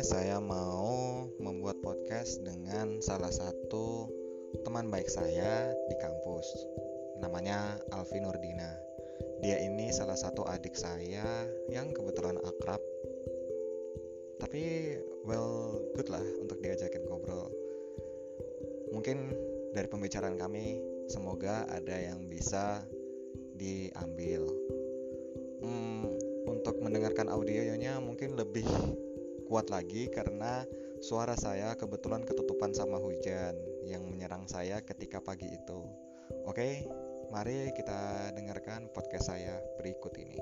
saya mau membuat podcast dengan salah satu teman baik saya di kampus. Namanya Alfi Nurdina. Dia ini salah satu adik saya yang kebetulan akrab. Tapi good lah untuk diajakin ngobrol. Mungkin dari pembicaraan kami semoga ada yang bisa diambil. Untuk mendengarkan audionya mungkin lebih kuat lagi karena suara saya kebetulan ketutupan sama hujan yang menyerang saya ketika pagi itu. Oke, mari kita dengarkan podcast saya berikut ini.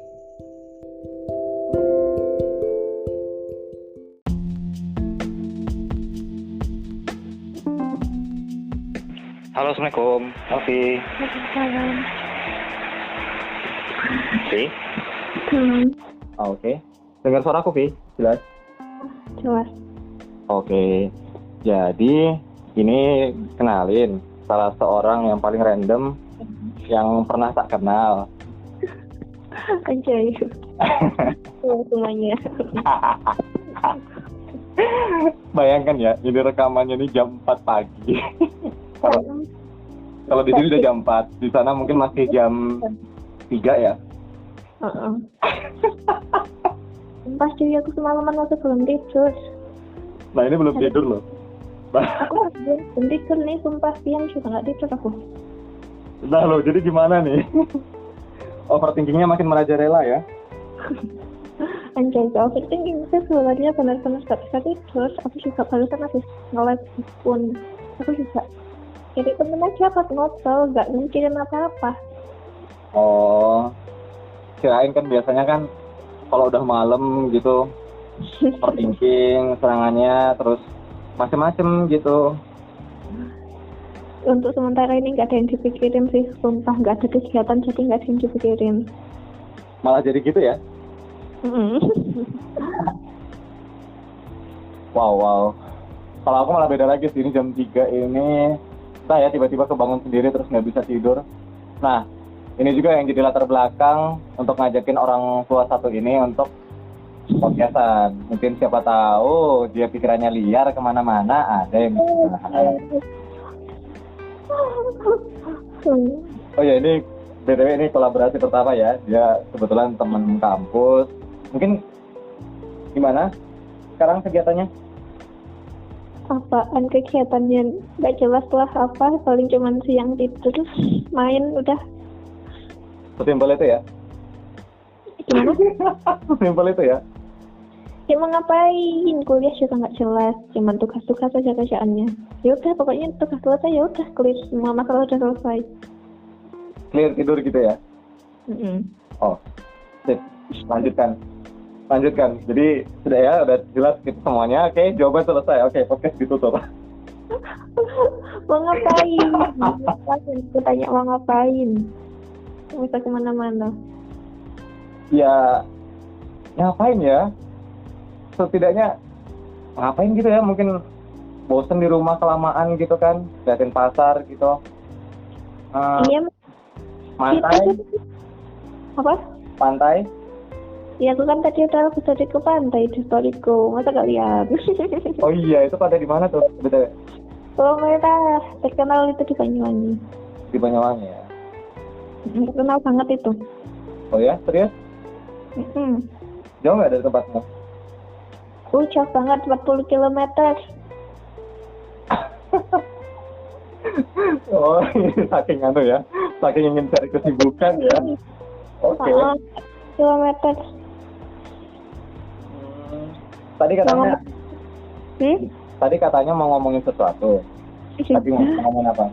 Halo, Assalamualaikum, Alfi. Waalaikumsalam. Fi? Oke. Dengar suara aku, Fi? Jelas? Jelas. Oke. Jadi, ini kenalin salah seorang yang paling random yang pernah tak kenal. Anjay. Semuanya. Bayangkan ya, ini rekamannya ini jam 4 pagi. Kalau di sini udah jam 4, di sana mungkin masih jam 3 ya. Pasti aku semalaman masih belum tidur. Nah, ini belum tidur loh. Aku masih belum tidur nih, sumpah siang juga nggak tidur aku. Nah loh, jadi gimana nih? Overthinkingnya makin merajalela ya? Anjay, overthinking sih sebenarnya benar-benar gak bisa tidur. Aku juga barusan habis nge-live pun. Aku juga jadi temen aja pas ngobrol, gak mikirin apa-apa. Oh, kirain kan biasanya kan kalau udah malam gitu overthinking serangannya terus macem-macem gitu. Untuk sementara ini gak ada yang dipikirin sih, sumpah gak ada kegiatan jadi gak ada yang dipikirin. Malah jadi gitu ya? Wow. Kalau aku malah beda lagi sih, ini jam 3 ini saya tiba-tiba kebangun sendiri terus nggak bisa tidur. Nah, ini juga yang jadi latar belakang untuk ngajakin orang tua satu ini untuk podcastan. Mungkin siapa tahu dia pikirannya liar kemana-mana, ada yang Oh ya, ini BTW ini kolaborasi pertama ya. Dia kebetulan teman kampus. Mungkin gimana sekarang kegiatannya? Apaan kegiatannya gak jelas lah apa, paling cuman siang tidur main udah. Sesimpel itu ya? Gimana? Sesimpel itu ya? Ya mau ngapain, kuliah juga gak jelas, cuman tugas-tugas aja kerjaannya. Ya udah pokoknya tugas selesai ya udah clear, semua masalah udah selesai. Clear tidur gitu ya? Oh, sip. Lanjutkan. Jadi sudah ya, udah jelas gitu semuanya. Oke, jawaban selesai. Oke, podcast ditutup. Mau ngapain? Aku tanya mau ngapain? Bisa kemana-mana. Ya, ngapain ya? Setidaknya ngapain gitu ya? Mungkin bosen di rumah kelamaan gitu kan? Liatin pasar gitu. Iya. Pantai? Apa? Pantai? Ya aku kan tadi udah dari ke pantai di storyku, masa gak lihat? Oh iya, itu pada di mana tuh? Betul. Oh merah, terkenal itu di Banyuwangi. Di Banyuwangi ya? Terkenal banget itu. Oh ya, serius? Jauh nggak dari tempatmu? Jauh banget, 40 km. Oh, saking ya, saking ingin cari kesibukan ya. Oke. Kilometer. Tadi katanya mau ngomongin sesuatu. Tadi mau ngomongin apa?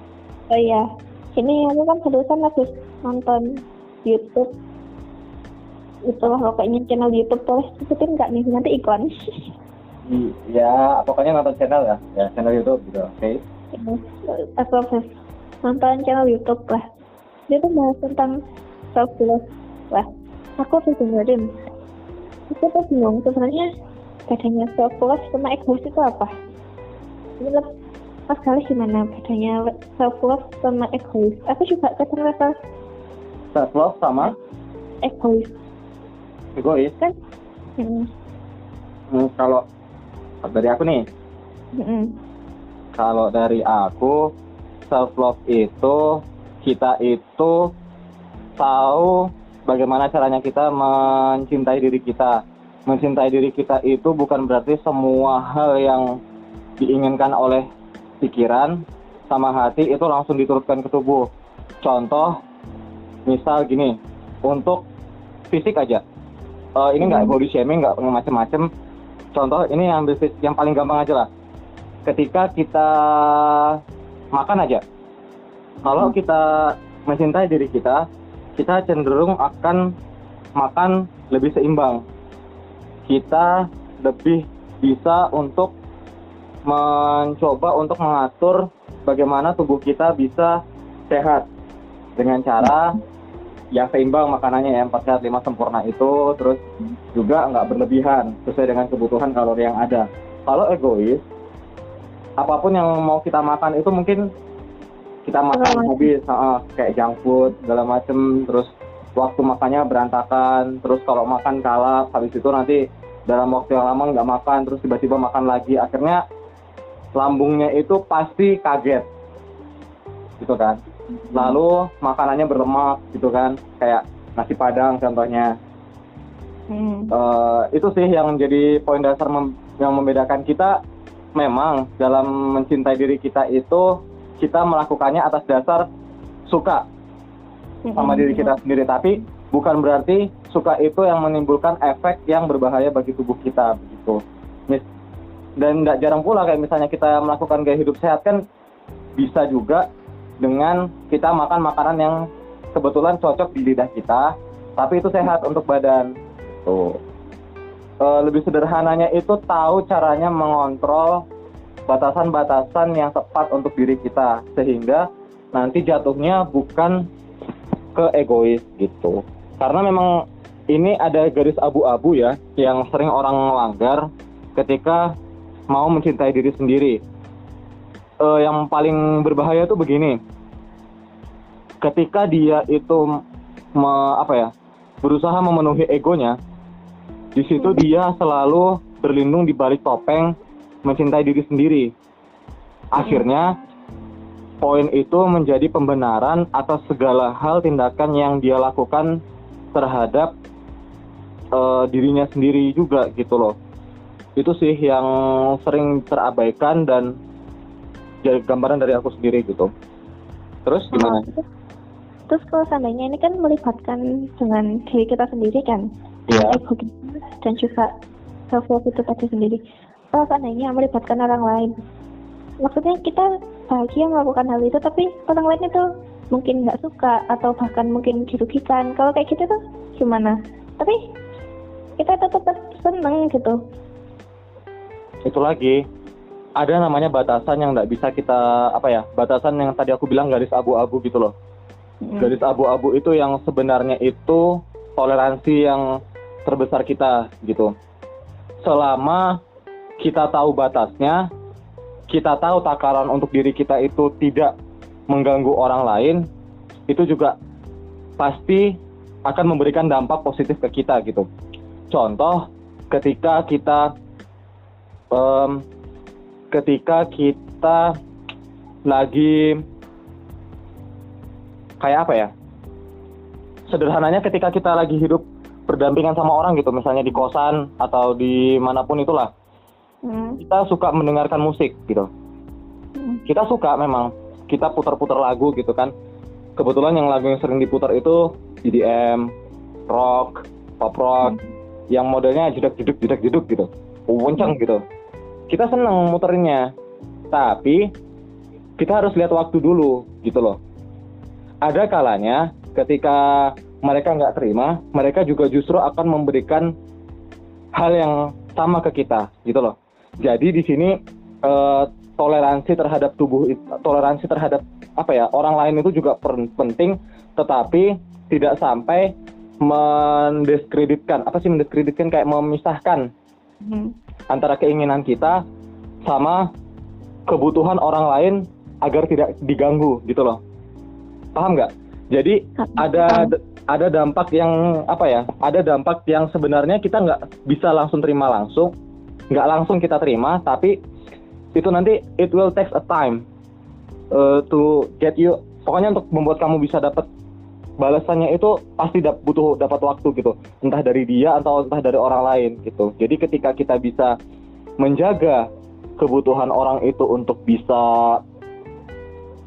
Oh iya, ini aku kan barusan habis nonton YouTube. Itulah pokoknya channel YouTube, boleh sebutin nggak nih nanti iklan? Ya, pokoknya nonton channel ya channel YouTube gitu, oke? Aku nonton channel YouTube lah. Dia tuh bahas tentang self love lah. Aku harus dengerin. Aku tuh bingung sebenarnya bedanya self love sama egois itu apa? Menurut Mas Galih gimana bedanya self love sama egois? Aku juga kadang rasa self love sama egois kan? Hmm. Kalau Dari aku nih, kalau dari aku, self love itu kita itu tahu bagaimana caranya kita mencintai diri kita. Mencintai diri kita itu bukan berarti semua hal yang diinginkan oleh pikiran sama hati itu langsung diturunkan ke tubuh. Contoh, misal gini, untuk fisik aja. Ini nggak body shaming, nggak macem-macem. Contoh, ini ambil yang paling gampang aja lah. Ketika kita makan aja, kalau kita mencintai diri kita cenderung akan makan lebih seimbang. Kita lebih bisa untuk mencoba untuk mengatur bagaimana tubuh kita bisa sehat dengan cara yang seimbang makanannya ya, 4 sehat 5 sempurna itu, terus juga nggak berlebihan sesuai dengan kebutuhan kalori yang ada. Kalau egois, apapun yang mau kita makan itu mungkin kita makan habis, kayak junk food segala macem, terus waktu makannya berantakan, terus kalau makan kalap, habis itu nanti dalam waktu yang lama nggak makan, terus tiba-tiba makan lagi, akhirnya lambungnya itu pasti kaget gitu kan. Lalu makanannya berlemak gitu kan, kayak nasi padang contohnya. Itu sih yang jadi poin dasar yang membedakan kita. Memang dalam mencintai diri kita itu kita melakukannya atas dasar suka sama diri kita sendiri, tapi bukan berarti suka itu yang menimbulkan efek yang berbahaya bagi tubuh kita begitu. Dan nggak jarang pula kayak misalnya kita melakukan gaya hidup sehat kan bisa juga dengan kita makan makanan yang kebetulan cocok di lidah kita, tapi itu sehat untuk badan. Lebih sederhananya itu tahu caranya mengontrol batasan-batasan yang tepat untuk diri kita, sehingga nanti jatuhnya bukan ke egois gitu. Karena memang ini ada garis abu-abu ya, yang sering orang melanggar ketika mau mencintai diri sendiri. Yang paling berbahaya tuh begini, ketika dia itu berusaha memenuhi egonya, di situ dia selalu berlindung di balik topeng mencintai diri sendiri. Akhirnya poin itu menjadi pembenaran atas segala hal tindakan yang dia lakukan terhadap dirinya sendiri juga gitu loh. Itu sih yang sering terabaikan dan jadi gambaran dari aku sendiri gitu. Terus gimana? Terus kalau seandainya ini kan melibatkan dengan diri kita sendiri kan, ego kita dan juga self love itu tadi sendiri. Kalau seandainya melibatkan orang lain, maksudnya kita bahagia melakukan hal itu, tapi orang lain itu mungkin nggak suka atau bahkan mungkin dirugikan. Kalau kayak gitu tuh gimana? Tapi kita tetap seneng gitu. Itu lagi ada namanya batasan yang nggak bisa kita batasan yang tadi aku bilang garis abu-abu gitu loh. Garis abu-abu itu yang sebenarnya itu toleransi yang terbesar kita gitu. Selama kita tahu batasnya, kita tahu takaran untuk diri kita itu tidak mengganggu orang lain, itu juga pasti akan memberikan dampak positif ke kita gitu. Contoh, ketika kita lagi kayak sederhananya ketika kita lagi hidup berdampingan sama orang gitu, misalnya di kosan atau di manapun itulah, kita suka mendengarkan musik gitu. Kita suka memang, kita putar-putar lagu gitu kan. Kebetulan yang lagu yang sering diputar itu EDM, rock, pop rock, yang modelnya jeduk gitu, kencang gitu. Kita seneng muterinnya, tapi kita harus lihat waktu dulu gitu loh. Ada kalanya ketika mereka nggak terima, mereka juga justru akan memberikan hal yang sama ke kita gitu loh. Jadi di sini toleransi terhadap toleransi terhadap orang lain itu juga penting, tetapi tidak sampai mendiskreditkan kayak memisahkan antara keinginan kita sama kebutuhan orang lain agar tidak diganggu gitu loh. Paham nggak? Jadi ada dampak yang ada dampak yang sebenarnya kita nggak bisa langsung terima langsung, nggak langsung kita terima, tapi itu nanti it will take a time to get you, pokoknya untuk membuat kamu bisa dapat balasannya itu pasti butuh dapat waktu gitu, entah dari dia atau entah dari orang lain gitu. Jadi ketika kita bisa menjaga kebutuhan orang itu untuk bisa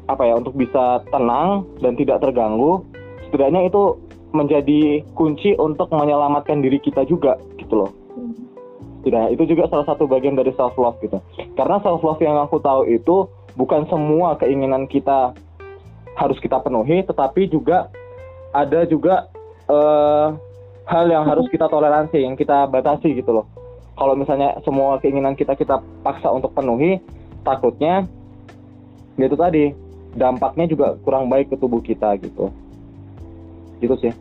untuk bisa tenang dan tidak terganggu, setidaknya itu menjadi kunci untuk menyelamatkan diri kita juga gitu loh. Tidak, itu juga salah satu bagian dari self love gitu. Karena self love yang aku tahu itu bukan semua keinginan kita harus kita penuhi, tetapi juga ada juga hal yang harus kita toleransi, yang kita batasi gitu loh. Kalau misalnya semua keinginan kita paksa untuk penuhi, takutnya gitu tadi, dampaknya juga kurang baik ke tubuh kita gitu. Gitu sih.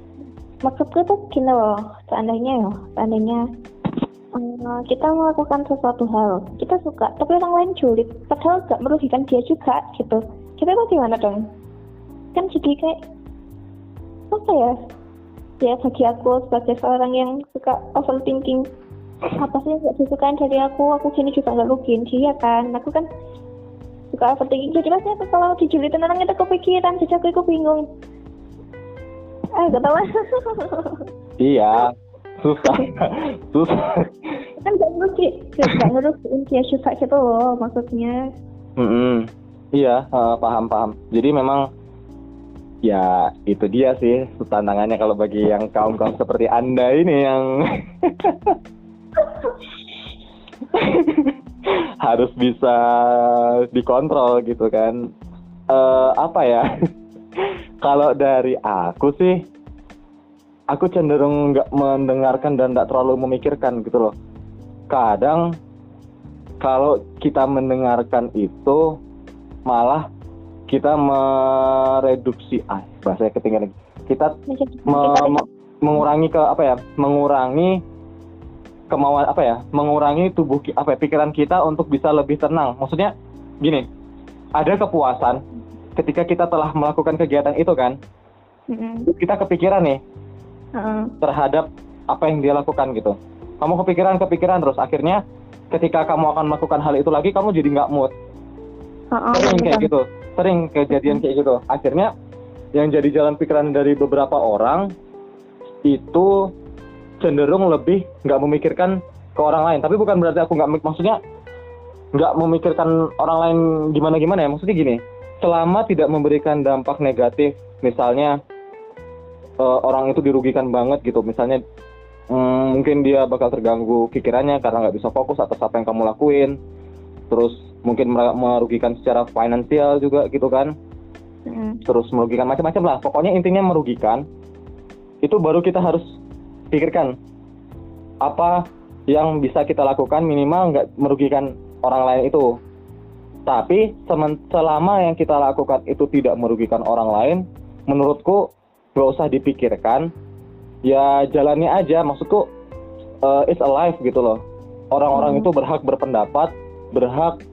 Maksudku tuh gini loh, seandainya kita melakukan sesuatu hal, kita suka, tapi orang lain julid, padahal gak merugikan dia juga gitu. Kita tuh gimana dong? Kan jadi kayak apa ya? Ya bagi aku sebagai seorang yang suka overthinking, apa sih yang gak disukain dari aku sini juga gak rugiin dia kan. Aku kan suka overthinking, jadi pasti aku kalau dijulitin orang itu kepikiran, jadi aku bingung. Gak tahu. Iya, susah. Kan gak ngerugiin dia juga gitu loh maksudnya. Iya, paham. Jadi memang ya itu dia sih tantangannya kalau bagi yang kaum seperti Anda ini yang harus bisa dikontrol gitu kan. Kalau dari aku sih, aku cenderung nggak mendengarkan dan nggak terlalu memikirkan gitu loh. Kadang kalau kita mendengarkan itu malah kita mereduksi, bahasanya ketinggalan. Kita mengurangi kemauan mengurangi tubuh pikiran kita untuk bisa lebih tenang. Maksudnya gini, ada kepuasan ketika kita telah melakukan kegiatan itu kan. Kita kepikiran nih terhadap apa yang dia lakukan gitu. Kamu kepikiran terus, akhirnya ketika kamu akan melakukan hal itu lagi, kamu jadi nggak mood. Sering kejadian kayak gitu. Akhirnya yang jadi jalan pikiran dari beberapa orang itu cenderung lebih nggak memikirkan ke orang lain. Tapi bukan berarti aku maksudnya nggak memikirkan orang lain gimana ya. Maksudnya gini, selama tidak memberikan dampak negatif, misalnya orang itu dirugikan banget gitu, misalnya mungkin dia bakal terganggu pikirannya karena nggak bisa fokus atas apa yang kamu lakuin, terus mungkin merugikan secara finansial juga gitu kan, terus merugikan macam-macam lah, pokoknya intinya merugikan. Itu baru kita harus pikirkan apa yang bisa kita lakukan minimal nggak merugikan orang lain itu. Tapi selama yang kita lakukan itu tidak merugikan orang lain, menurutku nggak usah dipikirkan, ya jalani aja. Maksudku it's alive gitu loh. Orang-orang itu berhak berpendapat, berhak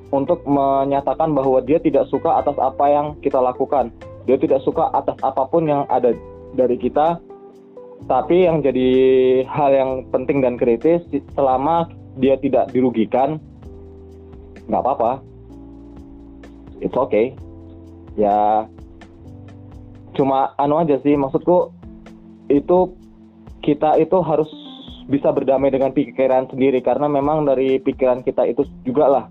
untuk menyatakan bahwa dia tidak suka atas apa yang kita lakukan, dia tidak suka atas apapun yang ada dari kita. Tapi yang jadi hal yang penting dan kritis, selama dia tidak dirugikan, nggak apa-apa, it's okay. Ya cuma aja sih, maksudku itu kita itu harus bisa berdamai dengan pikiran sendiri, karena memang dari pikiran kita itu juga lah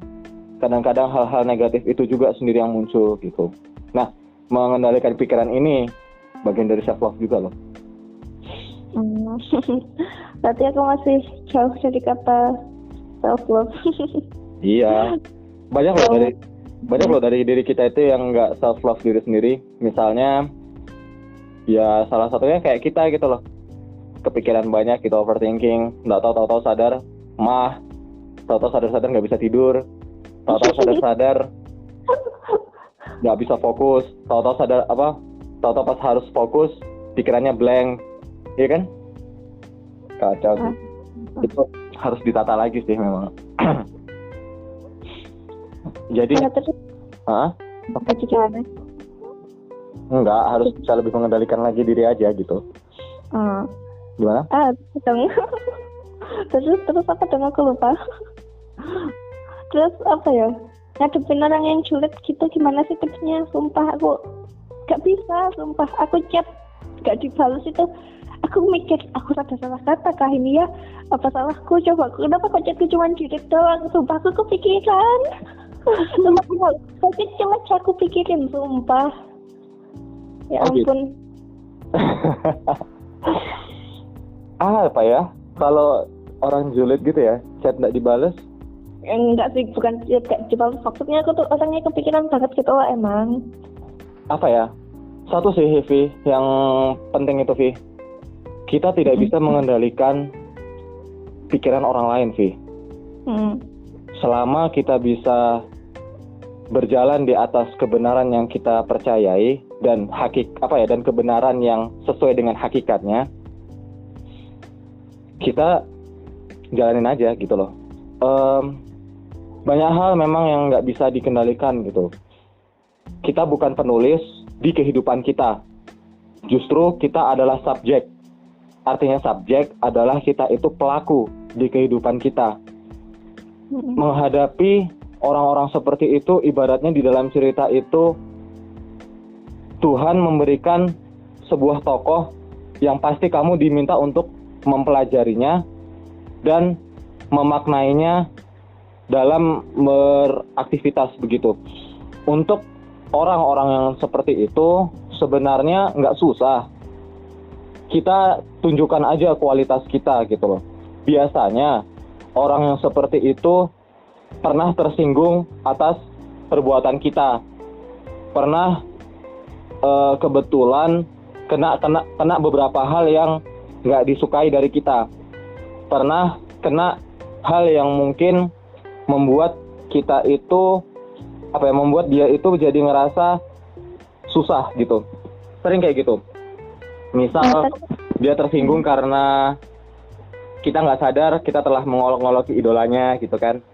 kadang-kadang hal-hal negatif itu juga sendiri yang muncul gitu. Nah, mengendalikan pikiran ini bagian dari self love juga loh. Berarti aku masih jauh dari kata self love. Iya, banyak loh dari diri kita itu yang nggak self love diri sendiri. Misalnya ya salah satunya kayak kita gitu loh, kepikiran banyak gitu, overthinking, nggak tahu sadar sadar nggak bisa tidur, tahu sadar nggak bisa fokus, tahu pas harus fokus pikirannya blank, iya kan? Kacau sih. Itu harus ditata lagi sih memang. Jadi enggak, harus bisa lebih mengendalikan lagi diri aja gitu. Gimana? Terus apa dong, aku lupa. Terus apa ya, ngadepin orang yang julid gitu gimana sih tipsnya? Sumpah aku gak bisa, sumpah aku chat gak dibalas itu aku mikir aku ada salah kata kah ini ya, apa salahku, coba kenapa kok chatku cuma julid doang, sumpah aku kepikiran. Sumpah tapi cuma aku pikirin, sumpah ya ampun. Apa ya kalau orang julid gitu ya, chat nggak dibales? Enggak sih, bukan kayak dibalas, maksudnya aku tuh orangnya kepikiran banget gitu loh emang. Apa ya, satu sih Vi, yang penting itu Vi, kita tidak bisa mengendalikan pikiran orang lain Vi. Selama kita bisa berjalan di atas kebenaran yang kita percayai dan dan kebenaran yang sesuai dengan hakikatnya, kita jalanin aja gitu loh. Banyak hal memang yang nggak bisa dikendalikan gitu. Kita bukan penulis di kehidupan kita, justru kita adalah subjek. Artinya subjek adalah kita itu pelaku di kehidupan kita. Menghadapi orang-orang seperti itu, ibaratnya di dalam cerita itu Tuhan memberikan sebuah tokoh yang pasti kamu diminta untuk mempelajarinya dan memaknainya dalam beraktivitas begitu. Untuk orang-orang yang seperti itu sebenarnya nggak susah. Kita tunjukkan aja kualitas kita gitu loh. Biasanya orang yang seperti itu pernah tersinggung atas perbuatan kita, pernah kebetulan kena beberapa hal yang nggak disukai dari kita, pernah kena hal yang mungkin membuat kita itu membuat dia itu jadi ngerasa susah gitu. Sering kayak gitu. Misal dia tersinggung karena kita nggak sadar kita telah mengolok-ngoloki idolanya gitu kan.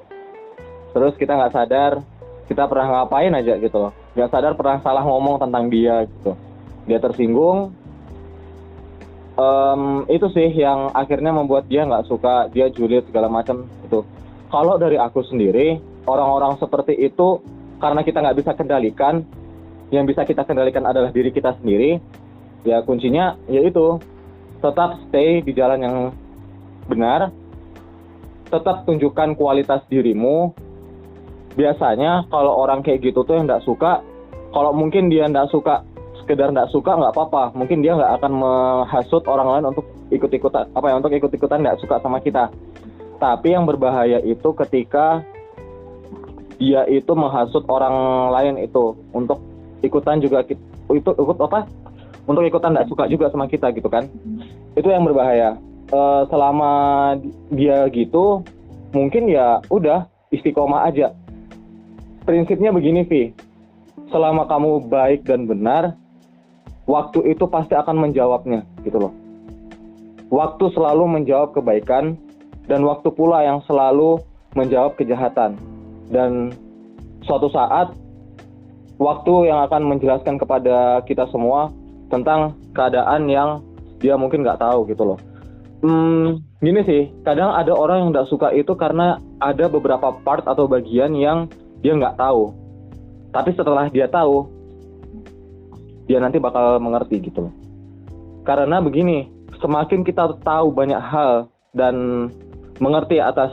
Terus kita nggak sadar kita pernah ngapain aja gitu loh. Nggak sadar pernah salah ngomong tentang dia gitu. Dia tersinggung. Itu sih yang akhirnya membuat dia nggak suka, dia julid segala macam gitu. Kalau dari aku sendiri, orang-orang seperti itu karena kita nggak bisa kendalikan, yang bisa kita kendalikan adalah diri kita sendiri. Ya kuncinya yaitu tetap stay di jalan yang benar, tetap tunjukkan kualitas dirimu. Biasanya kalau orang kayak gitu tuh yang nggak suka, kalau mungkin dia nggak suka, sekedar nggak suka nggak apa-apa, mungkin dia nggak akan menghasut orang lain untuk ikut-ikutan nggak suka sama kita. Tapi yang berbahaya itu ketika dia itu menghasut orang lain itu untuk ikutan juga untuk ikutan nggak suka juga sama kita gitu kan. Itu yang berbahaya. Selama dia gitu mungkin ya udah istiqomah aja. Prinsipnya begini Vi, selama kamu baik dan benar, waktu itu pasti akan menjawabnya gitu loh. Waktu selalu menjawab kebaikan dan waktu pula yang selalu menjawab kejahatan. Dan suatu saat waktu yang akan menjelaskan kepada kita semua tentang keadaan yang dia mungkin nggak tahu gitu loh. Gini sih, kadang ada orang yang nggak suka itu karena ada beberapa part atau bagian yang dia nggak tahu. Tapi setelah dia tahu, dia nanti bakal mengerti gitu loh. Karena begini, semakin kita tahu banyak hal dan mengerti atas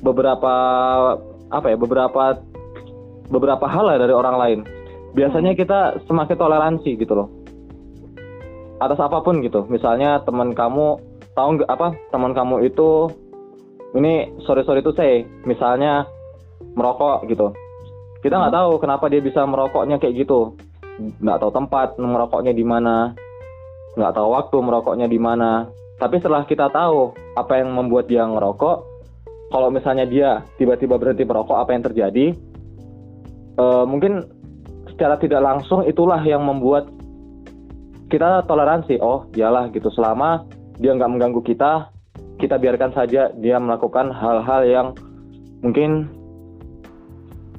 beberapa hal lah dari orang lain, biasanya kita semakin toleransi gitu loh atas apapun gitu. Misalnya teman kamu teman kamu itu ini sorry to say, misalnya merokok gitu, kita nggak tahu kenapa dia bisa merokoknya kayak gitu, nggak tahu tempat merokoknya di mana, nggak tahu waktu merokoknya di mana. Tapi setelah kita tahu apa yang membuat dia ngerokok, kalau misalnya dia tiba-tiba berhenti merokok, apa yang terjadi? Mungkin secara tidak langsung itulah yang membuat kita toleransi. Oh, iyalah gitu, selama dia nggak mengganggu kita biarkan saja dia melakukan hal-hal yang mungkin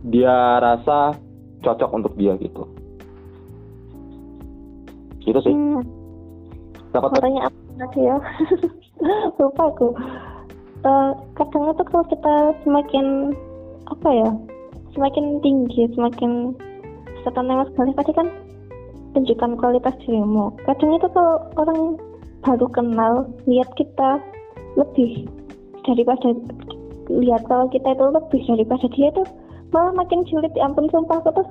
dia rasa cocok untuk dia gitu. Gitu sih. Dapat tanya apa lagi ya? Lupa aku. kadang itu kalau kita semakin semakin tinggi, semakin setan sekali, pasti kan tunjukkan kualitas dirimu. Kadang itu kalau orang baru kenal lihat kita lebih daripada lihat kalau kita itu lebih daripada dia tuh malah makin sulit. Ya ampun, sumpah aku tuh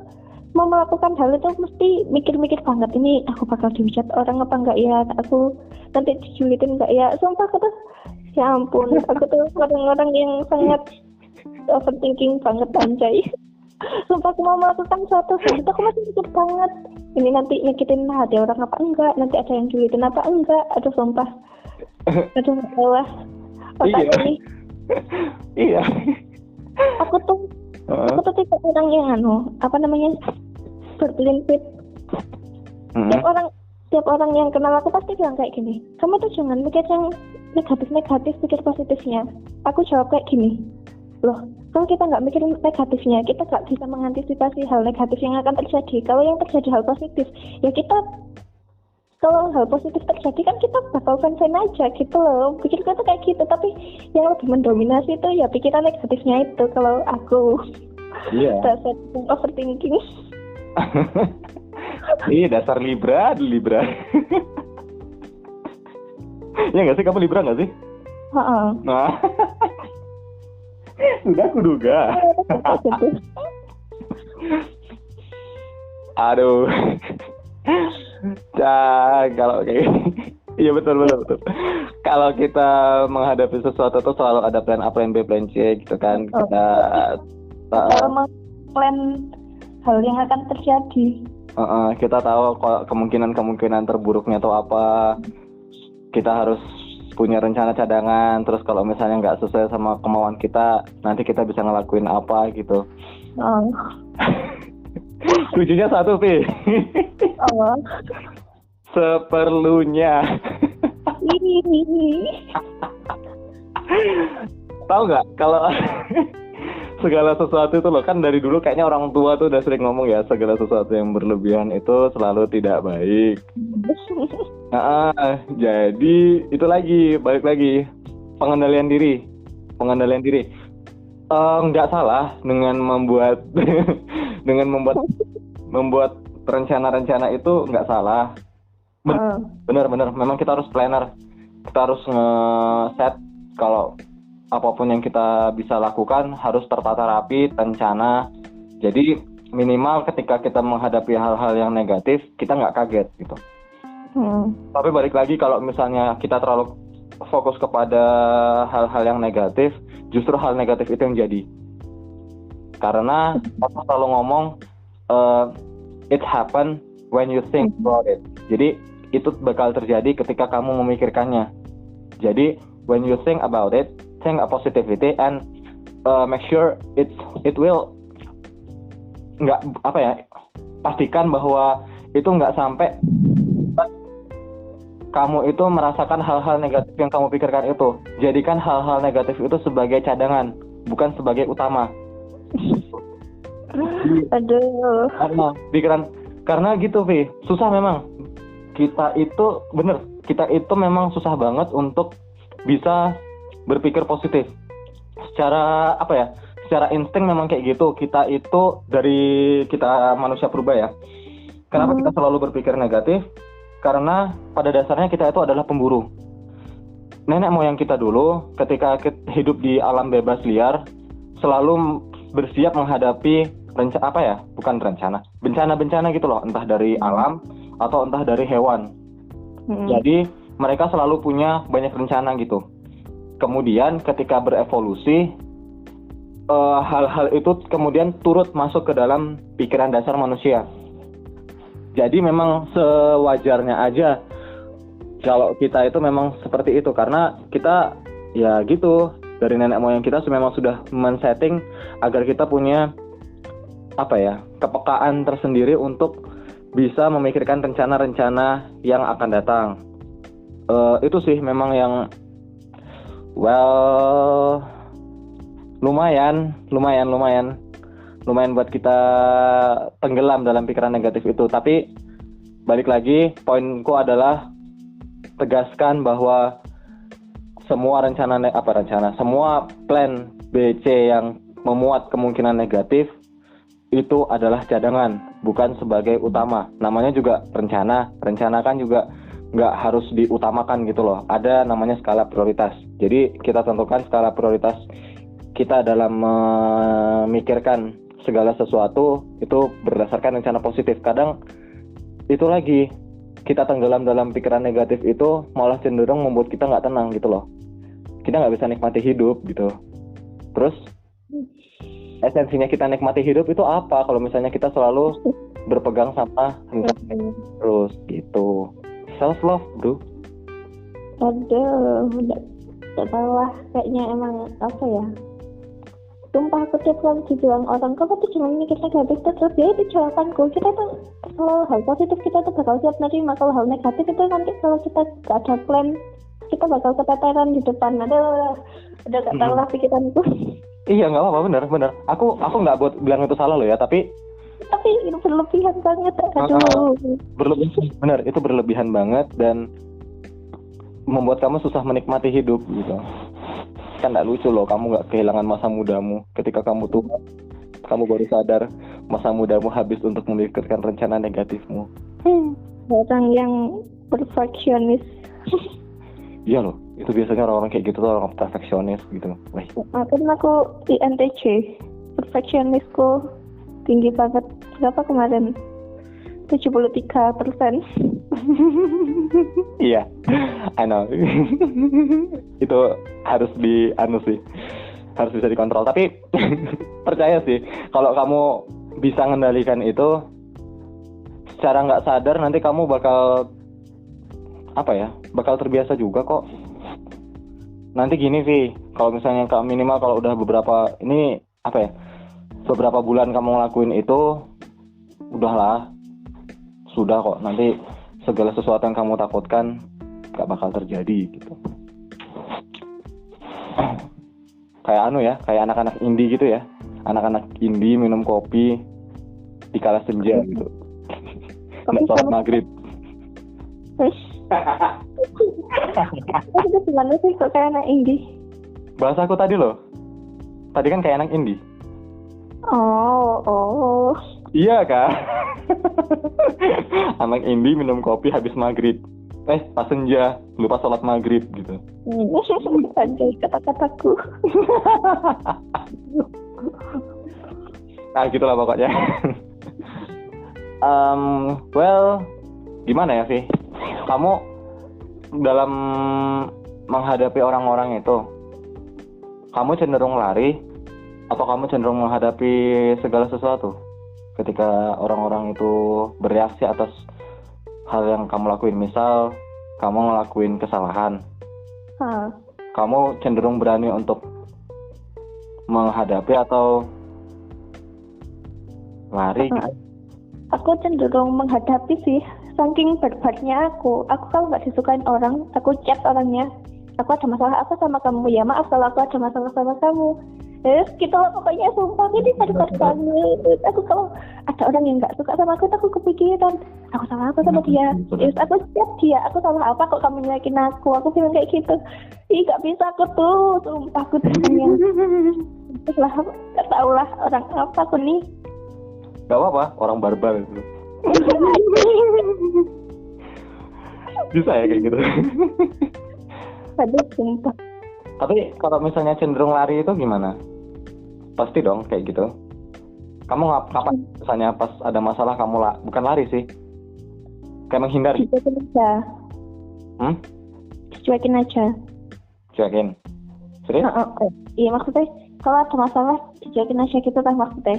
mau melakukan hal itu mesti mikir-mikir banget, ini aku bakal dihujat orang apa enggak ya, aku nanti dijulitin enggak ya. Sumpah aku tuh ya ampun, aku tuh orang-orang yang sangat overthinking banget anjay. Sumpah aku mau melakukan suatu hal itu aku masih mikir banget, ini nanti nyakitin hati orang apa enggak, nanti ada yang julitin apa enggak. Aduh sumpah, aduh bawah otak ini. Iya. Aku tuh tipe orang yang berprinsip. Tiap orang yang kenal aku pasti bilang kayak gini, kamu tuh jangan mikir yang negatif, pikir positifnya. Aku jawab kayak gini, loh kalau kita nggak mikir negatifnya, kita nggak bisa mengantisipasi hal negatif yang akan terjadi. Kalau yang terjadi hal positif, ya kita, kalau hal positif terjadi kan kita bakal fan-fan aja gitu loh. Pikirku tuh kayak gitu, tapi yang lebih mendominasi itu ya pikiran negatifnya itu kalau aku. Iya. Dasar overthinking. Iya, dasar Libra. Iya nggak sih, kamu Libra nggak sih? Nah, sudah kuduga. Aduh. Kalau kayak iya betul. Kalau kita menghadapi sesuatu tuh selalu ada plan A, plan B, plan C gitu kan. Kita plan hal yang akan terjadi. Kita tahu kemungkinan terburuknya tuh apa. Kita harus punya rencana cadangan. Terus kalau misalnya nggak sesuai sama kemauan kita, nanti kita bisa ngelakuin apa gitu. Lucunya satu, Pi. Seperlunya. Tahu nggak kalau segala sesuatu itu loh, kan dari dulu kayaknya orang tua tuh udah sering ngomong ya, segala sesuatu yang berlebihan itu selalu tidak baik. Jadi itu balik lagi pengendalian diri. Nggak salah dengan membuat membuat rencana-rencana itu, nggak salah. Bener, memang kita harus planner, kita harus nge-set kalau apapun yang kita bisa lakukan harus tertata rapi, terencana. Jadi minimal ketika kita menghadapi hal-hal yang negatif, kita nggak kaget gitu. Tapi balik lagi, kalau misalnya kita terlalu fokus kepada hal-hal yang negatif, justru hal negatif itu yang jadi. Karena aku selalu ngomong, it happen when you think about it. Jadi itu bakal terjadi ketika kamu memikirkannya. Jadi when you think about it, think a positivity and make sure it will pastikan bahwa itu nggak sampai kamu itu merasakan hal-hal negatif yang kamu pikirkan itu. Jadikan hal-hal negatif itu sebagai cadangan, bukan sebagai utama. Aduh. Karena gitu, Vi. Susah memang. Kita itu memang susah banget untuk bisa berpikir positif. Secara insting memang kayak gitu. Kita itu dari kita manusia purba ya. Kenapa kita selalu berpikir negatif? Karena pada dasarnya kita itu adalah pemburu. Nenek moyang kita dulu ketika hidup di alam bebas liar selalu bersiap menghadapi bencana-bencana gitu loh, entah dari alam atau entah dari hewan. Jadi mereka selalu punya banyak rencana gitu. Kemudian ketika berevolusi, hal-hal itu kemudian turut masuk ke dalam pikiran dasar manusia. Jadi memang sewajarnya aja kalau kita itu memang seperti itu, karena kita ya gitu, dari nenek moyang kita memang sudah men-setting agar kita punya kepekaan tersendiri untuk bisa memikirkan rencana-rencana yang akan datang. Itu sih memang yang lumayan buat kita tenggelam dalam pikiran negatif itu. Tapi balik lagi, poinku adalah tegaskan bahwa semua semua plan B, C yang memuat kemungkinan negatif itu adalah cadangan, bukan sebagai utama. Namanya juga rencana kan juga nggak harus diutamakan gitu loh. Ada namanya skala prioritas. Jadi kita tentukan skala prioritas kita dalam memikirkan segala sesuatu itu berdasarkan rencana positif. Kadang itu lagi kita tenggelam dalam pikiran negatif itu malah cenderung membuat kita nggak tenang gitu loh. Kita nggak bisa nikmati hidup gitu. Terus esensinya kita nikmati hidup itu apa kalau misalnya kita selalu berpegang sama rencana terus gitu. Self love bro. Aduh, udah tahu lah, kayaknya emang apa ya, sumpah aku tiap kali dibilang orang kamu tuh cuma mikir negatif terus, ya itu jawabanku. Kita tuh kalau hal positif kita tuh bakal siap nerima, kalau hal negatif itu nanti kalau kita gak ada plan kita bakal keteteran di depan. Aduh, udah gak tahu lah pikiranku. Iya nggak apa-apa, bener. Aku nggak buat bilang itu salah loh ya, tapi itu berlebihan banget. Aduh. Berlebihan, bener, itu berlebihan banget dan membuat kamu susah menikmati hidup gitu. Kan nggak lucu loh, kamu nggak kehilangan masa mudamu. Ketika kamu tua, kamu baru sadar masa mudamu habis untuk memikirkan rencana negatifmu. Orang yang perfeksionis. Iya loh, itu biasanya orang-orang kayak gitu tuh orang perfeksionis gitu. Wih. Aku INTJ, perfeksionisku tinggi banget. Berapa kemarin? 73%. Iya, I know. Itu harus harus bisa dikontrol. Tapi percaya sih, kalau kamu bisa mengendalikan itu, secara nggak sadar nanti kamu bakal terbiasa juga kok. Nanti gini Vi, kalau misalnya minimal kalau udah beberapa bulan kamu ngelakuin itu, udahlah, sudah kok. Nanti segala sesuatu yang kamu takutkan gak bakal terjadi gitu. Kayak anak-anak indie gitu ya. Anak-anak indie minum kopi di kala senja gitu. Nggak sholat maghrib. Itu gimana sih kok kayak anak indie? Bahasa aku tadi loh. Tadi kan kayak anak indie. Oh. Iya kak. Anak indie minum kopi habis maghrib. Pas senja, lupa sholat maghrib gitu. Anjay kata-kataku. Nah gitulah pokoknya. Gimana ya sih? Kamu dalam menghadapi orang-orang itu, kamu cenderung lari atau kamu cenderung menghadapi segala sesuatu ketika orang-orang itu bereaksi atas hal yang kamu lakuin? Misal kamu ngelakuin kesalahan, kamu cenderung berani untuk menghadapi atau lari? Aku cenderung menghadapi sih. Saking barbarnya aku kalau nggak disukain orang, aku chat orangnya. Aku ada masalah apa sama kamu? Ya maaf kalau aku ada masalah sama kamu. Terus gitu lah pokoknya, sumpah ini barbar banget. Aku kalau ada orang yang nggak suka sama aku kepikiran, aku salah apa sama dia? Terus aku chat dia, aku salah apa kok kamu nyalakin aku? Aku bilang kayak gitu. Ih nggak bisa aku tuh, sumpah aku tuh. Terus lah, nggak tahu lah orang apa aku nih. Gak apa-apa, orang barbar itu. Bisa ya kayak gitu. Aduh, sumpah. Tapi kalau misalnya cenderung lari itu gimana? Pasti dong kayak gitu. Kamu kapan misalnya pas ada masalah kamu bukan lari sih, kayak menghindari? Cuekin aja. Cuekin aja. Cuekin? Serius? Iya maksudnya kalau ada masalah dicuekin aja gitu kan maksudnya.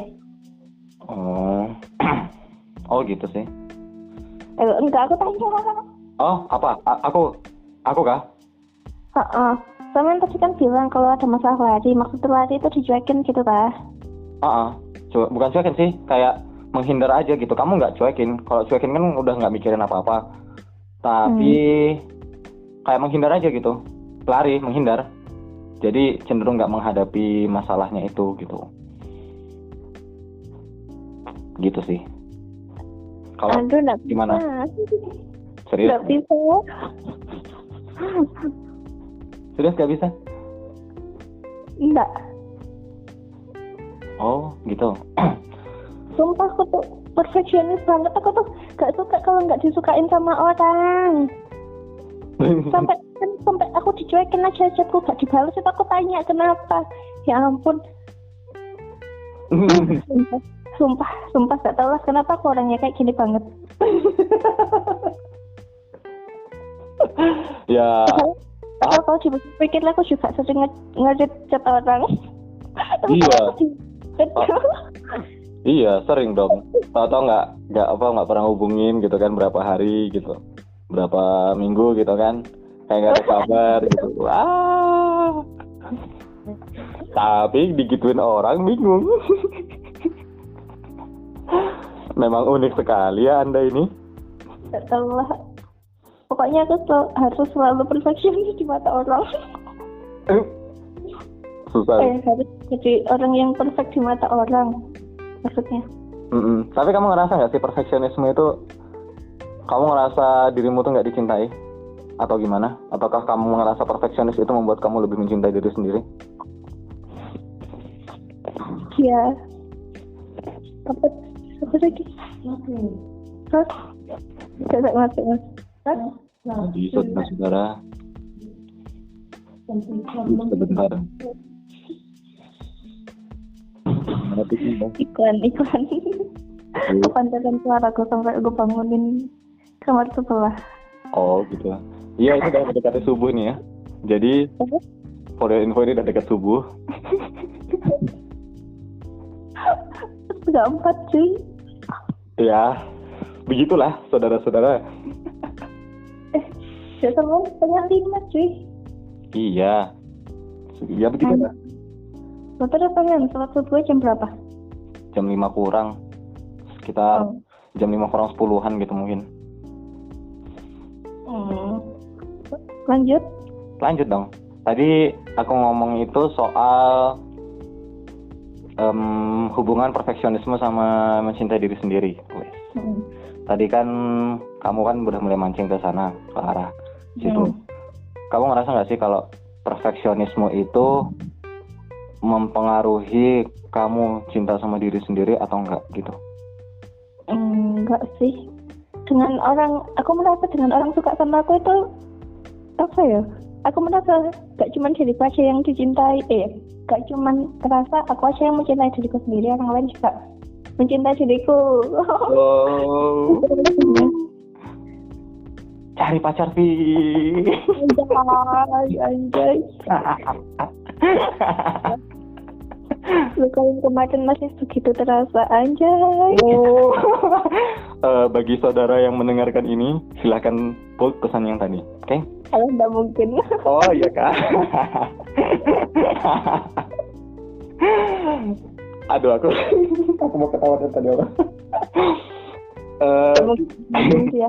Oh gitu sih. Enggak, aku tanya. Oh apa? Aku kah? Soalnya tadi kan bilang kalau ada masalah lari, maksud lari itu dicuekin gitu kah? Bukan cuekin sih, kayak menghindar aja gitu. Kamu nggak cuekin. Kalau cuekin kan udah nggak mikirin apa-apa. Tapi kayak menghindar aja gitu. Lari, menghindar. Jadi cenderung nggak menghadapi masalahnya itu gitu. Gitu sih. Kalau gimana? Bisa. Serius? Nggak bisa. Serius gak bisa? Enggak. Oh gitu. Sumpah aku tuh perfeksionis banget. Aku tuh gak suka kalau nggak disukain sama orang. Sampai aku dicuekin aja chatku gak dibalas, itu aku tanya kenapa. Ya ampun. Sumpah gak tau lah kenapa aku orangnya kayak gini banget. Ya. Atau kalau dipikir aku juga sering ngedit chat orang. Tapi Iya. aku Iya, sering dong. Atau nggak pernah hubungin gitu kan, berapa hari gitu, berapa minggu gitu kan, kayak nggak ada kabar gitu. Wah. Tapi digituin orang bingung. Memang unik sekali ya Anda ini. gak tau lah. Pokoknya aku harus selalu perfeksionis di mata orang. Susah. Harus jadi orang yang perfect di mata orang. Maksudnya. Tapi kamu ngerasa nggak sih perfeksionisme itu, kamu ngerasa dirimu tuh nggak dicintai atau gimana? Ataukah kamu ngerasa perfeksionis itu membuat kamu lebih mencintai diri sendiri? Iya. Apa lagi? Hah? Tidak masuk. Jadi saudara-saudara, sebentar. Iklan. Kepanjangan suaraku sampai aku bangunin kamar sebelah. Oh gitu. Iya, ini udah mendekati subuh nih ya. Jadi for your info, ini udah dekat subuh. 3:04 cuy. Ya, begitulah saudara-saudara. Ya sama setengah 5 cuy. Iya. Ya begitu lah. Betul apa kan? Sholat subuh jam berapa? Jam 5 kurang. Sekitar jam 5 kurang 10-an gitu mungkin. Lanjut dong. Tadi aku ngomong itu soal hubungan perfeksionisme sama mencintai diri sendiri. Tadi kan kamu kan udah mulai mancing ke sana, ke arah situ. Kamu ngerasa nggak sih kalau perfeksionisme itu mempengaruhi kamu cinta sama diri sendiri atau enggak gitu? Enggak sih. Aku merasa dengan orang suka sama aku itu apa ya? Aku merasa gak cuma diriku aja yang dicintai, gak cuma terasa aku aja yang mencintai diriku sendiri, orang lain juga mencintai diriku. Oh. Cari pacar sih. Anjay. Luka yang kemarin masih begitu terasa, anjay. Oh. Bagi saudara yang mendengarkan ini, silahkan hold pesan yang tadi, oke? Okay? Kalau nggak mungkin. Oh iya kak. Aduh aku mau ketawa dari tadi apa? Ya.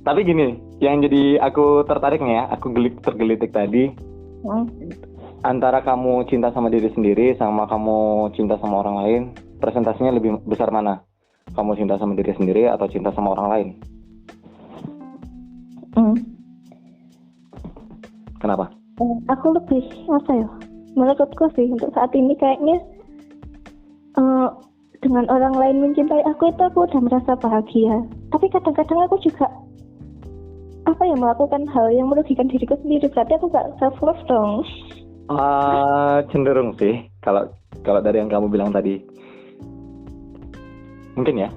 Tapi gini, yang jadi aku tertarik nih ya, aku tergelitik tadi. Antara kamu cinta sama diri sendiri sama kamu cinta sama orang lain, presentasinya lebih besar mana? Kamu cinta sama diri sendiri atau cinta sama orang lain? Kenapa? Aku lebih apa ya? Menurutku sih untuk saat ini kayaknya dengan orang lain mencintai aku itu aku udah merasa bahagia. Tapi kadang-kadang aku juga melakukan hal yang merugikan diriku sendiri. Berarti aku gak self love dong. Cenderung sih kalau dari yang kamu bilang tadi. Mungkin ya.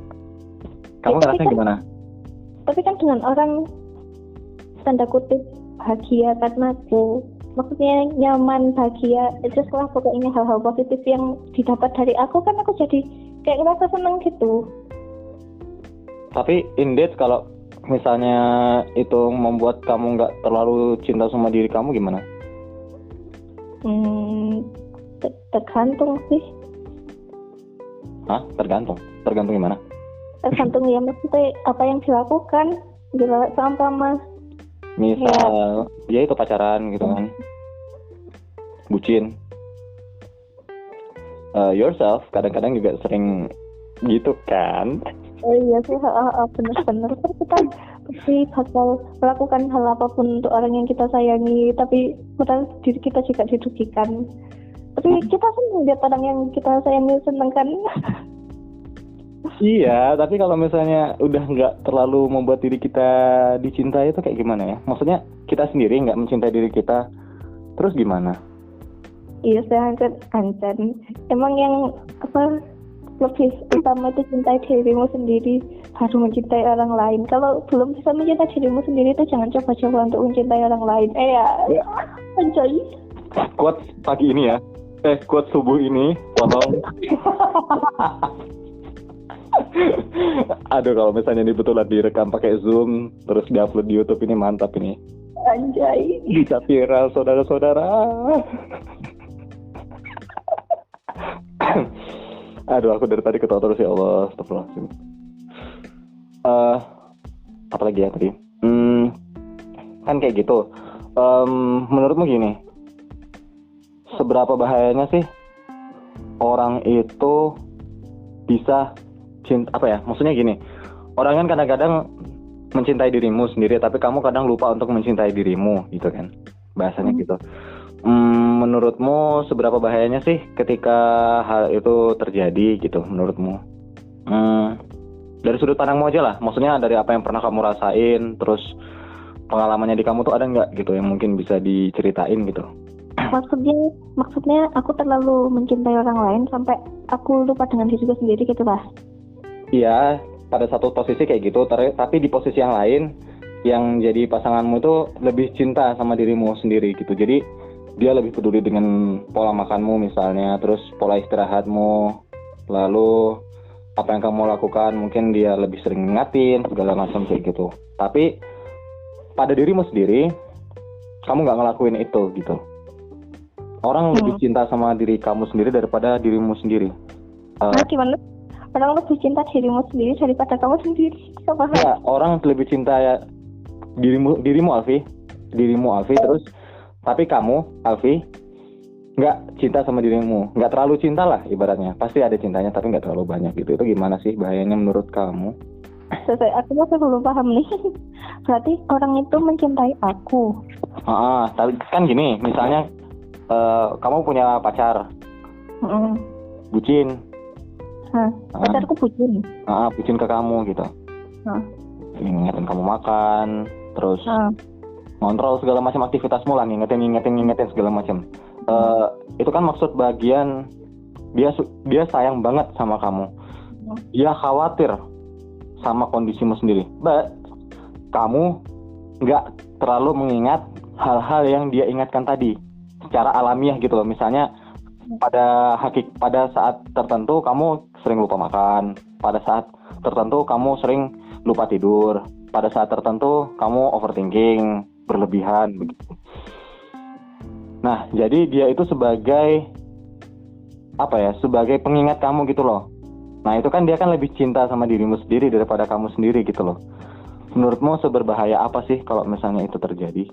Kamu ngerasa gimana? Tapi kan dengan orang tanda kutip bahagia karena aku, maksudnya nyaman, bahagia, itu setelah pokoknya hal-hal positif yang didapat dari aku kan aku jadi kayak ngerasa seneng gitu. Tapi indeed kalau misalnya itu membuat kamu nggak terlalu cinta sama diri kamu gimana? Tergantung sih. Hah? Tergantung gimana? Tergantung ya, maksudnya apa yang dilakukan sama misal ya itu pacaran gitu kan, bucin, yourself kadang-kadang juga sering gitu kan. Oh iya sih, benar-benar kita pasti bakal melakukan hal apapun untuk orang yang kita sayangi, tapi padahal diri kita juga dirugikan. Tapi kita senang lihat orang yang kita sayangi senang kan. Iya, tapi kalau misalnya udah nggak terlalu membuat diri kita dicintai itu kayak gimana ya? Maksudnya kita sendiri nggak mencintai diri kita, terus gimana? Iya, saya ancan. Emang yang lebih utama itu cintai dirimu sendiri, baru mencintai orang lain. Kalau belum bisa mencintai dirimu sendiri itu jangan coba-coba untuk mencintai orang lain. Ya. Anjay. Quotes pagi ini ya. Quotes subuh ini, tolong. Aduh, kalau misalnya ini betulan direkam pakai Zoom terus diupload di YouTube ini mantap ini. Anjay. Bisa viral saudara-saudara. Aduh, aku dari tadi ketawa terus ya Allah. Astagfirullahaladzim. Apa lagi ya tadi? Kan kayak gitu. Menurutmu gini, seberapa bahayanya sih orang itu bisa maksudnya gini, orang kan kadang-kadang mencintai dirimu sendiri, tapi kamu kadang lupa untuk mencintai dirimu, gitu kan, bahasanya gitu. Menurutmu seberapa bahayanya sih ketika hal itu terjadi, gitu, menurutmu? Dari sudut pandangmu aja lah, maksudnya dari apa yang pernah kamu rasain, terus pengalamannya di kamu tuh ada nggak gitu yang mungkin bisa diceritain gitu? Maksudnya aku terlalu mencintai orang lain sampai aku lupa dengan diriku sendiri gitu lah. Iya, pada satu posisi kayak gitu, tapi di posisi yang lain, yang jadi pasanganmu tuh lebih cinta sama dirimu sendiri gitu. Jadi dia lebih peduli dengan pola makanmu misalnya, terus pola istirahatmu, lalu apa yang kamu lakukan, mungkin dia lebih sering ngingatin, segala macam kayak gitu. Tapi pada dirimu sendiri, kamu nggak ngelakuin itu gitu. Orang lebih cinta sama diri kamu sendiri daripada dirimu sendiri. Gimana? Orang lebih cinta dirimu sendiri daripada kamu sendiri. Ya, orang lebih cinta dirimu Alfi, terus tapi kamu Alfi nggak cinta sama dirimu, nggak terlalu cinta lah ibaratnya. Pasti ada cintanya tapi nggak terlalu banyak gitu. Itu gimana sih bahayanya menurut kamu? Aku masih belum paham nih. Berarti orang itu mencintai aku. Tapi kan gini, misalnya kamu punya pacar, bucin. Pacarku bucin. Bucin ke kamu gitu. Ngingetin kamu makan, terus ngontrol segala macam aktivitasmu lah, ngingetin segala macam. Itu kan maksud bagian dia sayang banget sama kamu. Dia khawatir sama kondisimu sendiri. But kamu nggak terlalu mengingat hal-hal yang dia ingatkan tadi secara alamiah gitu loh. Misalnya pada saat tertentu kamu sering lupa makan, pada saat tertentu kamu sering lupa tidur, pada saat tertentu kamu overthinking berlebihan begitu. Nah, jadi dia itu sebagai sebagai pengingat kamu gitu loh. Nah, itu kan dia kan lebih cinta sama dirimu sendiri daripada kamu sendiri gitu loh. Menurutmu seberbahaya apa sih kalau misalnya itu terjadi?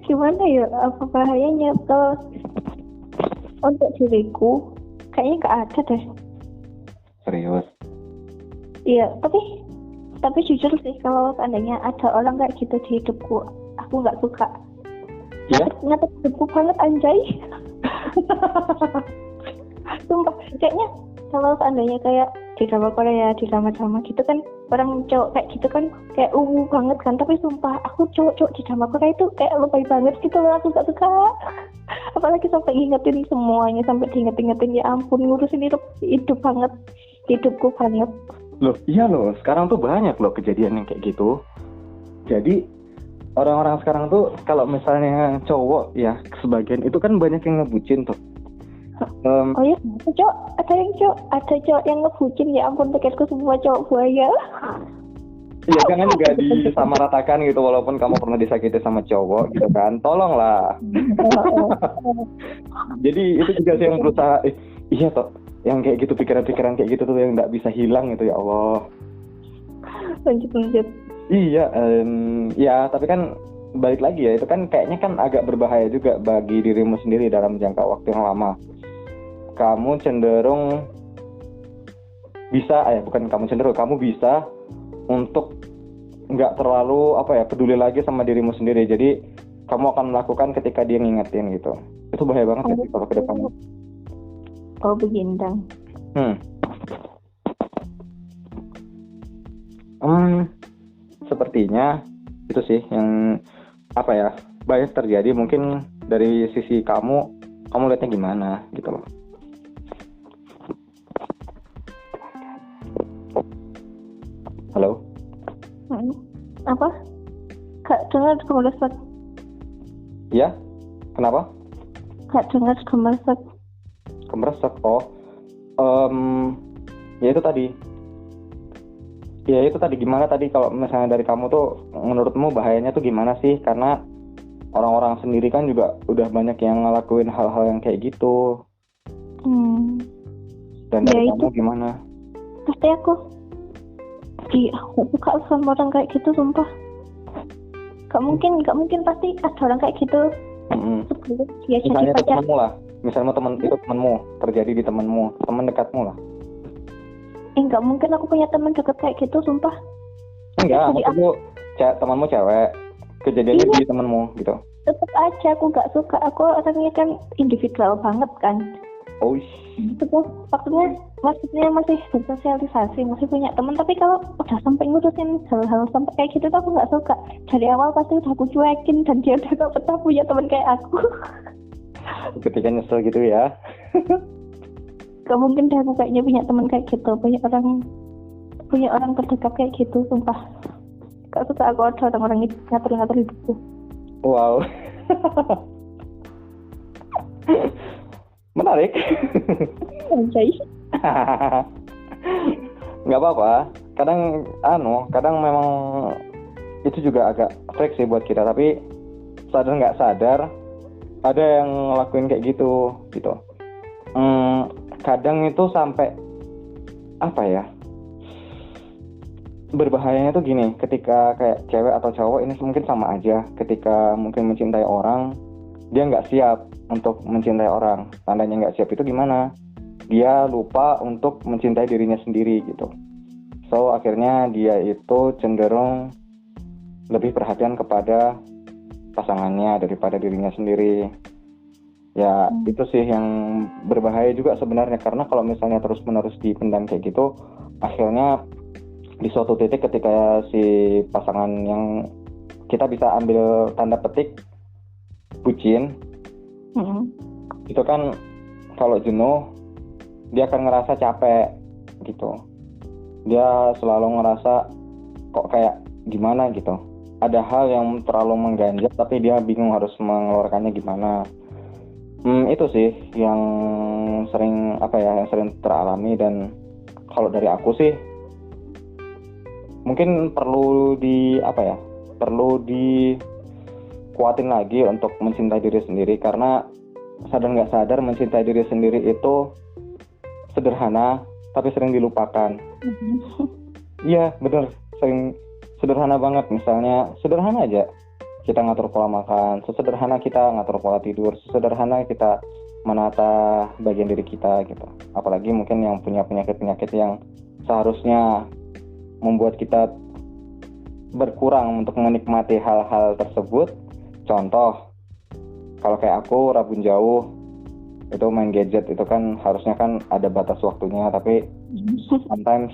Gimana ya, apa bahayanya? Kalau untuk diriku kayaknya nggak ada deh. Serius? Iya, tapi jujur sih kalau seandainya ada orang kayak gitu di hidupku, aku nggak suka. Nyatet hidupku banget anjay. Sumpah, kayaknya kalau seandainya kayak di drama Korea, di drama-drama gitu kan, orang cowok kayak gitu kan kayak banget kan, tapi sumpah aku cowok di drama Korea itu kayak lebay banget gitu loh, aku gak suka. Apalagi sampai ngingetin semuanya, sampai diinget-ingetin, ya ampun, ngurusin hidup banget, hidupku banget. Loh, iya loh, sekarang tuh banyak loh kejadian yang kayak gitu. Jadi orang-orang sekarang tuh kalau misalnya cowok ya, sebagian itu kan banyak yang ngebucin tuh. Oh iya, ada cowok yang ngebucin, ya ampun, pikirku semua cowok buaya. Iya, jangan juga disamaratakan gitu, walaupun kamu pernah disakiti sama cowok gitu kan, tolonglah. Jadi itu juga sih yang berusaha, iya toh, yang kayak gitu, pikiran-pikiran kayak gitu tuh yang nggak bisa hilang gitu, ya Allah. Lanjut. Iya, ya tapi kan balik lagi ya, itu kan kayaknya kan agak berbahaya juga bagi dirimu sendiri dalam jangka waktu yang lama. kamu cenderung bisa, kamu bisa untuk nggak terlalu peduli lagi sama dirimu sendiri. Jadi kamu akan melakukan ketika dia ngingetin gitu. Itu bahaya banget sih kalau ke depannya. Oh begindang. Sepertinya itu sih yang banyak terjadi. Mungkin dari sisi kamu lihatnya gimana gitu loh. Halo? Apa? Gak dengar gemeresak. Ya? Kenapa? Gak dengar gemeresak. Gemeresak? Oh. Ya itu tadi gimana tadi kalau misalnya dari kamu tuh menurutmu bahayanya tuh gimana sih? Karena orang-orang sendiri kan juga udah banyak yang ngelakuin hal-hal yang kayak gitu. Dan dari kamu gimana? Pasti aku suka sama orang kayak gitu, sumpah. Gak mungkin pasti ada orang kayak gitu. Sebelum dia misalnya jadi pacar. Temenmu lah, misalnya itu temenmu, terjadi di temen dekatmu lah. Gak mungkin aku punya teman dekat kayak gitu, sumpah. Enggak, maksudku temanmu cewek, kejadiannya di temenmu gitu. Tetep aja aku gak suka, aku orangnya kan individual banget kan. Oh, maksudnya masih bersosialisasi, masih punya teman. Tapi kalau udah sampai ngurusin hal-hal sampai kayak gitu tuh aku nggak suka. Dari awal pasti udah aku cuekin dan dia udah gak betah punya teman kayak aku. Ketika nyesel gitu ya. Gak mungkin deh aku kayaknya punya teman kayak gitu, punya orang terdekat kayak gitu, sumpah. Gak suka aku ada orang-orang itu ngatur-ngatur hidupku. Wow. Menarik. Anjay. Nggak apa-apa. Kadang memang itu juga agak freak sih buat kita. Tapi sadar nggak sadar ada yang ngelakuin kayak gitu. Kadang itu sampai berbahayanya tuh gini. Ketika kayak cewek atau cowok ini mungkin sama aja. Ketika mungkin mencintai orang, dia nggak siap untuk mencintai orang. Tandanya nggak siap itu gimana? Dia lupa untuk mencintai dirinya sendiri gitu. So akhirnya dia itu cenderung lebih perhatian kepada pasangannya daripada dirinya sendiri. Ya itu sih yang berbahaya juga sebenarnya. Karena kalau misalnya terus-menerus dipendam kayak gitu, akhirnya di suatu titik ketika si pasangan yang kita bisa ambil tanda petik bucin, itu kan kalau jenuh dia akan ngerasa capek gitu. Dia selalu ngerasa kok kayak gimana gitu. Ada hal yang terlalu mengganjal tapi dia bingung harus mengeluarkannya gimana. Itu sih yang sering teralami. Dan kalau dari aku sih mungkin perlu dikuatin lagi untuk mencintai diri sendiri. Karena sadar nggak sadar mencintai diri sendiri itu sederhana tapi sering dilupakan. Iya bener, sering sederhana banget. Misalnya sederhana aja kita ngatur pola makan, sesederhana kita ngatur pola tidur, sesederhana kita menata bagian diri kita gitu. Apalagi mungkin yang punya penyakit-penyakit yang seharusnya membuat kita berkurang untuk menikmati hal-hal tersebut. Contoh, kalau kayak aku rabun jauh itu main gadget, itu kan harusnya kan ada batas waktunya, tapi sometimes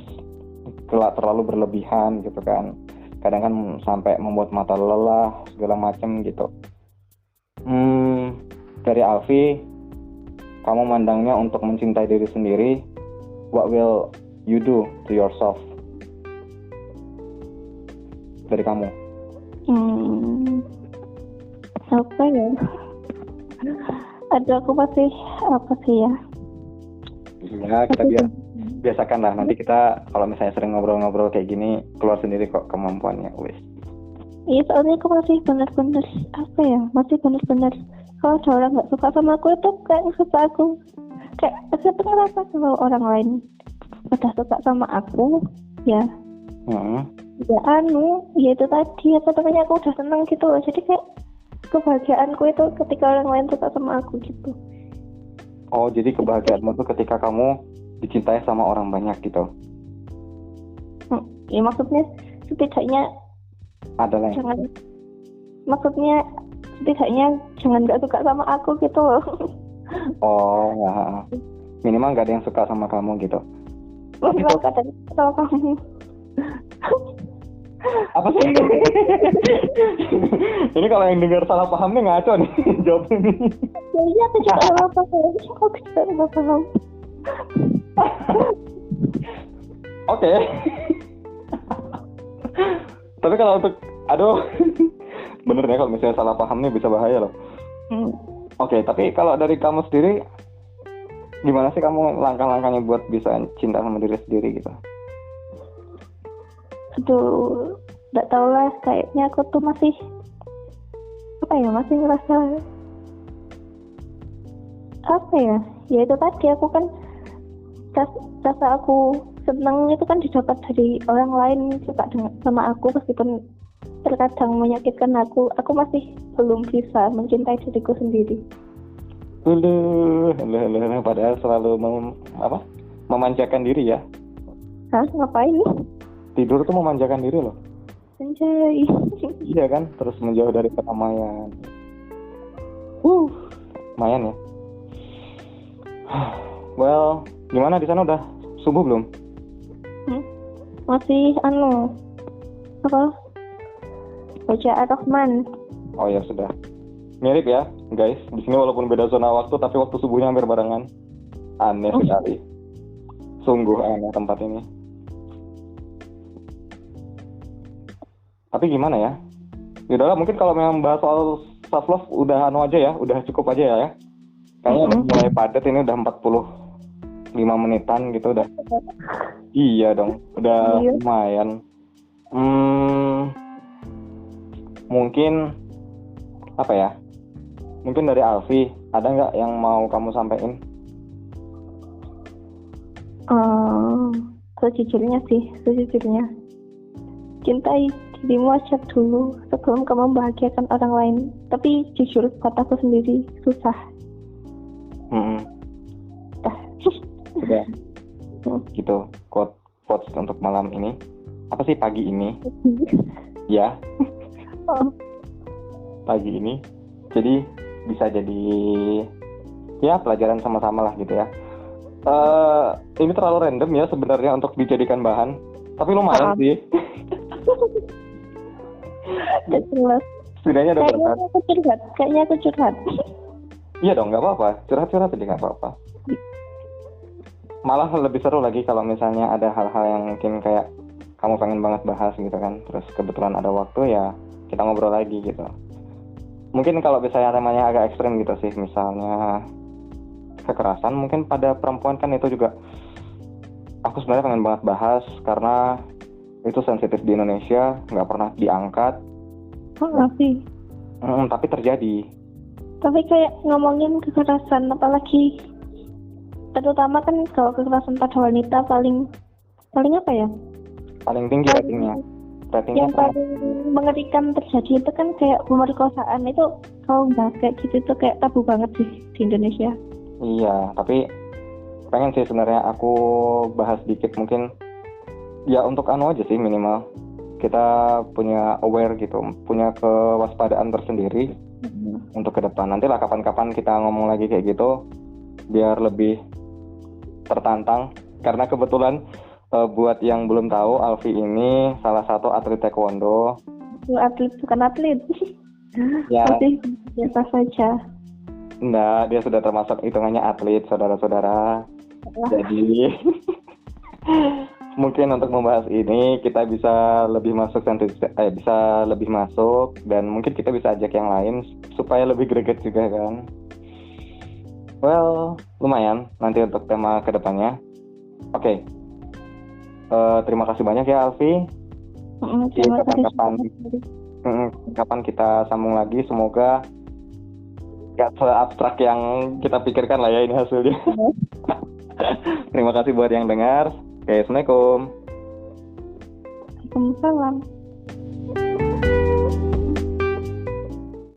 terlalu berlebihan gitu kan. Kadang kan sampai membuat mata lelah segala macam gitu. Dari Alfi, kamu mandangnya untuk mencintai diri sendiri, what will you do to yourself? Dari kamu. Apa ya? Aduh, aku pasti apa sih ya? Ya, kita biasakan lah. Nanti kita kalau misalnya sering ngobrol-ngobrol kayak gini, keluar sendiri kok kemampuannya, wes. Iya, soalnya aku masih benar-benar kalau ada orang nggak suka sama aku itu kayak suka aku. Kayak aku tuh ngerasa kalau orang lain udah suka sama aku, ya. Ya itu tadi aku udah senang gitu loh. Jadi kayak kebahagiaanku itu ketika orang lain suka sama aku gitu. Oh, jadi kebahagiaanmu tuh ketika kamu dicintai sama orang banyak gitu. Ya maksudnya setidaknya Ada lah. jangan nggak suka sama aku gitu loh. Oh, ya. Minimal nggak ada yang suka sama kamu gitu. Minimal kadang sama kamu. Apa sih? Ini kalau yang dengar salah paham nih ngaco nih jawabnya nih. Ya iya aku juga salah paham. Aku juga salah paham. Oke. Tapi kalau untuk bener ya kalau misalnya salah paham nih bisa bahaya loh. Oke, tapi kalau dari kamu sendiri gimana sih kamu langkah-langkahnya buat bisa cinta sama diri sendiri gitu? Aduh, nggak tahu lah, kayaknya aku tuh masih ngerasa ya itu tadi aku kan rasa aku seneng itu kan didapat dari orang lain suka sama aku, meskipun terkadang menyakitkan aku masih belum bisa mencintai diriku sendiri. Padahal selalu memanjakan diri ya. Hah, ngapain? Tidur tuh memanjakan diri loh. Anjay. Iya kan, terus menjauh dari keramaian. Lumayan ya. Well, gimana di sana udah subuh belum? Masih baca Ar-Rahman. Oh ya sudah. Mirip ya, guys. Di sini walaupun beda zona waktu, tapi waktu subuhnya hampir barengan. Aneh sekali. Sungguh aneh tempat ini. Tapi gimana ya? Yaudahlah, mungkin kalau memang bahas soal self love udah aja ya, udah cukup aja ya. Kayaknya udah mulai padat ini, udah 45 menitan gitu udah. Iya dong, udah lumayan. Mungkin apa ya? Mungkin dari Alfi, ada nggak yang mau kamu sampaikan? Sejujurnya cintai dirimu aja dulu sebelum kamu membahagiakan orang lain. Tapi jujur, kataku sendiri susah. Sudah. Gitu quotes untuk malam ini. Apa sih pagi ini? Ya. Pagi ini. Jadi bisa jadi ya pelajaran sama-sama lah gitu ya. Ini terlalu random ya sebenarnya untuk dijadikan bahan. Tapi lumayan sih. Gak jelas. Setidaknya ada berkat. Kayaknya aku curhat. Iya dong, nggak apa-apa. Curhat-curhat aja nggak apa-apa. Malah lebih seru lagi kalau misalnya ada hal-hal yang mungkin kayak kamu pengen banget bahas gitu kan. Terus kebetulan ada waktu ya kita ngobrol lagi gitu. Mungkin kalau misalnya temanya agak ekstrem gitu sih, misalnya kekerasan mungkin pada perempuan kan itu juga aku sebenarnya pengen banget bahas karena itu sensitif di Indonesia, nggak pernah diangkat. Sih. Tapi terjadi. Tapi kayak ngomongin kekerasan, apalagi terutama kan kalau kekerasan pada wanita paling apa ya? Paling tinggi ratingnya. Yang paling mengerikan terjadi itu kan kayak pemerkosaan. Itu kalau bahas kayak gitu itu kayak tabu banget sih di Indonesia. Iya, tapi pengen sih sebenarnya aku bahas dikit mungkin. Ya untuk aja sih minimal kita punya aware gitu, punya kewaspadaan tersendiri untuk ke depan. Nantilah kapan-kapan kita ngomong lagi kayak gitu biar lebih tertantang. Karena kebetulan buat yang belum tahu, Alfi ini salah satu atlet taekwondo. Bukan atlet. Ya. Masih biasa saja. Enggak, dia sudah termasuk hitungannya atlet, saudara-saudara. Jadi mungkin untuk membahas ini kita bisa lebih masuk dan mungkin kita bisa ajak yang lain supaya lebih greget juga kan. Well, lumayan nanti untuk tema kedepannya. Oke. Terima kasih banyak ya Alfi. Kapan kita sambung lagi, semoga gak se-abstrak yang kita pikirkan lah ya ini hasilnya. Terima kasih buat yang dengar. Oke, Assalamualaikum. Waalaikumsalam.